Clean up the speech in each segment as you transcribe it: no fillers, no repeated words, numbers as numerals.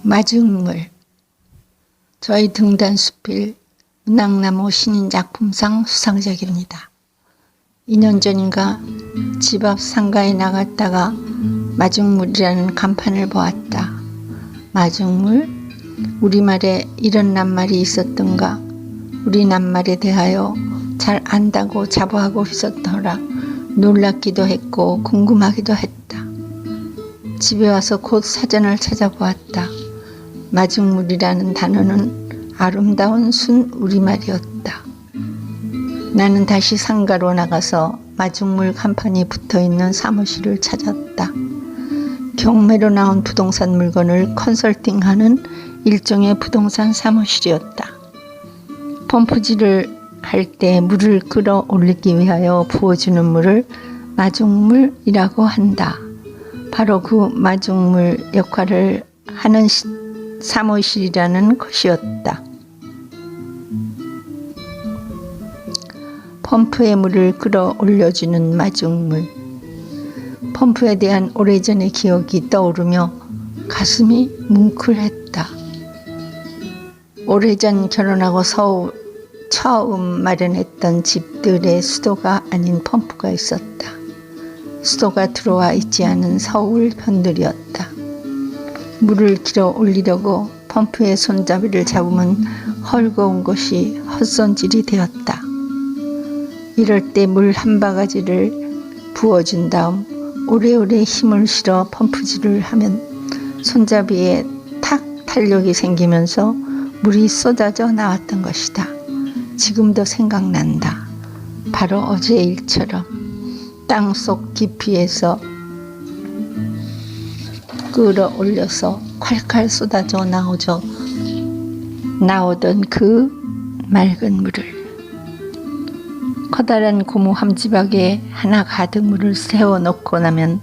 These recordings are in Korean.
마중물. 저희 등단수필 은학나무 신인작품상 수상작입니다. 2년 전인가 집 앞 상가에 나갔다가 마중물이라는 간판을 보았다. 마중물? 우리말에 이런 낱말이 있었던가. 우리 낱말에 대하여 잘 안다고 자부하고 있었더라. 놀랍기도 했고 궁금하기도 했다. 집에 와서 곧 사전을 찾아보았다. 마중물이라는 단어는 아름다운 순 우리말이었다. 나는 다시 상가로 나가서 마중물 간판이 붙어있는 사무실을 찾았다. 경매로 나온 부동산 물건을 컨설팅하는 일종의 부동산 사무실이었다. 펌프질을 할 때 물을 끌어올리기 위하여 부어주는 물을 마중물이라고 한다. 바로 그 마중물 역할을 하는 사무실이라는 것이었다. 펌프에 물을 끌어올려주는 마중물. 펌프에 대한 오래전의 기억이 떠오르며 가슴이 뭉클했다. 오래전 결혼하고 처음 마련했던 집들의 수도가 아닌 펌프가 있었다. 수도가 들어와 있지 않은 서울 편들이었다. 물을 길어 올리려고 펌프의 손잡이를 잡으면 헐거운 것이 헛손질이 되었다. 이럴 때 물 한 바가지를 부어준 다음 오래오래 힘을 실어 펌프질을 하면 손잡이에 탁 탄력이 생기면서 물이 쏟아져 나왔던 것이다. 지금도 생각난다. 바로 어제 일처럼 땅속 깊이에서 끌어올려서 콸콸 쏟아져 나오던 그 맑은 물을. 커다란 고무 함지박에 하나 가득 물을 세워놓고 나면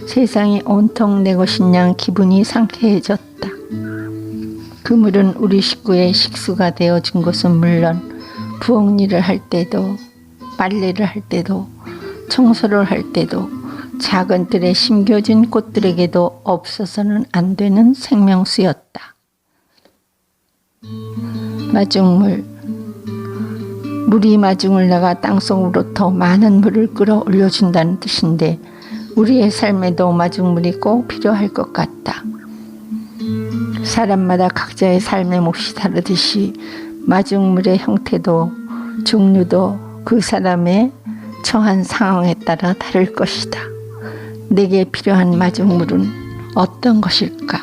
세상이 온통 내 것인 양 기분이 상쾌해졌다. 그 물은 우리 식구의 식수가 되어준 것은 물론 부엌일을 할 때도 빨래를 할 때도 청소를 할 때도 작은 뜰에 심겨진 꽃들에게도 없어서는 안 되는 생명수였다. 마중물. 물이 마중을 나가 땅속으로 더 많은 물을 끌어올려준다는 뜻인데 우리의 삶에도 마중물이 꼭 필요할 것 같다. 사람마다 각자의 삶의 몫이 다르듯이 마중물의 형태도 종류도 그 사람의 처한 상황에 따라 다를 것이다. 내게 필요한 마중물은 어떤 것일까?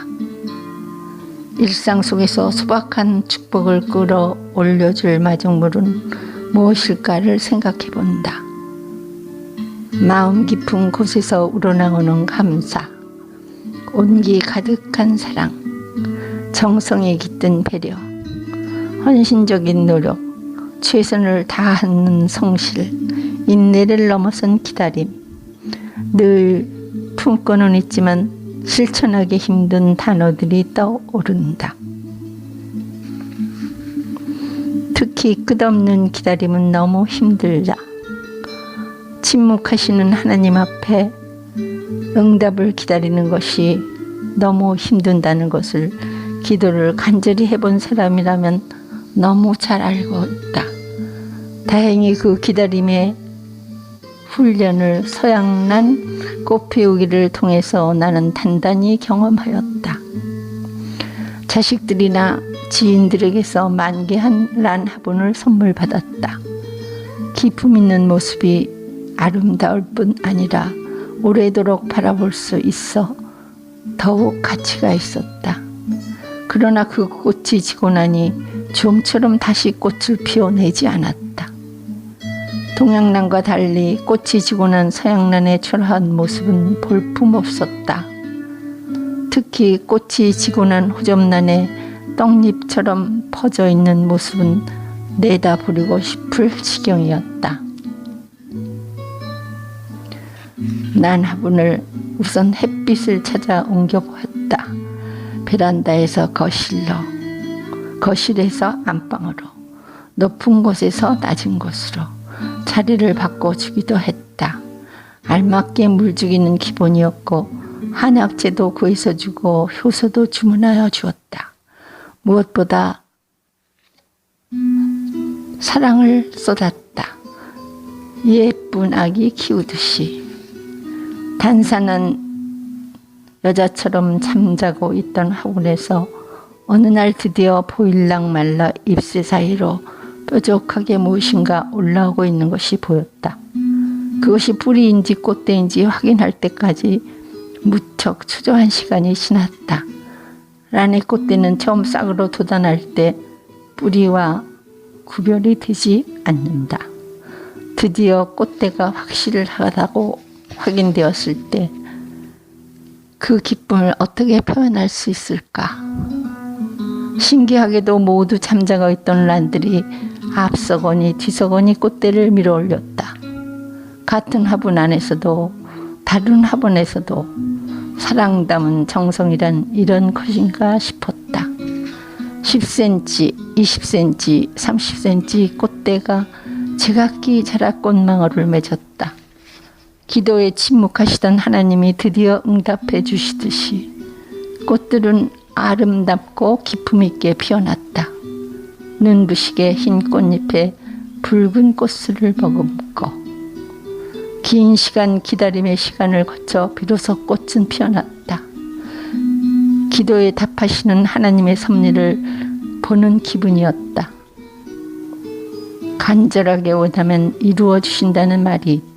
일상 속에서 소박한 축복을 끌어올려줄 마중물은 무엇일까를 생각해 본다. 마음 깊은 곳에서 우러나오는 감사, 온기 가득한 사랑, 정성에 깃든 배려, 헌신적인 노력, 최선을 다하는 성실, 인내를 넘어선 기다림. 늘 품고는 있지만 실천하기 힘든 단어들이 떠오른다. 특히 끝없는 기다림은 너무 힘들다. 침묵하시는 하나님 앞에 응답을 기다리는 것이 너무 힘든다는 것을 기도를 간절히 해본 사람이라면 너무 잘 알고 있다. 다행히 그 기다림의 훈련을 서양란 꽃 피우기를 통해서 나는 단단히 경험하였다. 자식들이나 지인들에게서 만개한 란 화분을 선물 받았다. 기품 있는 모습이 아름다울 뿐 아니라 오래도록 바라볼 수 있어 더욱 가치가 있었다. 그러나 그 꽃이 지고 나니 좀처럼 다시 꽃을 피워내지 않았다. 동양란과 달리 꽃이 지고 난 서양란의 초라한 모습은 볼품없었다. 특히 꽃이 지고 난 호접란의 떡잎처럼 퍼져 있는 모습은 내다버리고 싶을 지경이었다. 난 화분을 우선 햇빛을 찾아 옮겨보았다. 베란다에서 거실로, 거실에서 안방으로, 높은 곳에서 낮은 곳으로 자리를 바꿔주기도 했다. 알맞게 물 주기는 기본이었고 한약재도 구해서 주고 효소도 주문하여 주었다. 무엇보다 사랑을 쏟았다. 예쁜 아기 키우듯이. 단산한 여자처럼 잠자고 있던 화분에서 어느 날 드디어 보일랑 말라 잎새 사이로 뾰족하게 무엇인가 올라오고 있는 것이 보였다. 그것이 뿌리인지 꽃대인지 확인할 때까지 무척 초조한 시간이 지났다. 라네 꽃대는 처음 싹으로 돋아날 때 뿌리와 구별이 되지 않는다. 드디어 꽃대가 확실하다고 확인되었을 때 그 기쁨을 어떻게 표현할 수 있을까? 신기하게도 모두 잠자고 있던 란들이 앞서거니 뒤서거니 꽃대를 밀어 올렸다. 같은 화분 안에서도 다른 화분에서도 사랑 담은 정성이란 이런 것인가 싶었다. 10cm, 20cm, 30cm 꽃대가 제각기 자라꽃망울을 맺었다. 기도에 침묵하시던 하나님이 드디어 응답해 주시듯이 꽃들은 아름답고 기품 있게 피어났다. 눈부시게 흰 꽃잎에 붉은 꽃술을 머금고 긴 시간 기다림의 시간을 거쳐 비로소 꽃은 피어났다. 기도에 답하시는 하나님의 섭리를 보는 기분이었다. 간절하게 원하면 이루어 주신다는 말이 있다.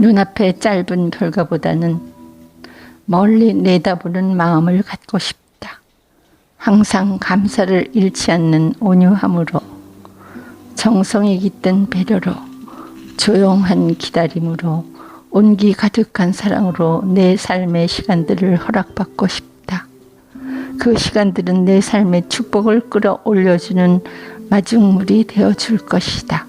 눈앞의 짧은 별과보다는 멀리 내다보는 마음을 갖고 싶다. 항상 감사를 잃지 않는 온유함으로, 정성이 깃든 배려로, 조용한 기다림으로, 온기 가득한 사랑으로 내 삶의 시간들을 허락받고 싶다. 그 시간들은 내 삶의 축복을 끌어올려주는 마중물이 되어줄 것이다.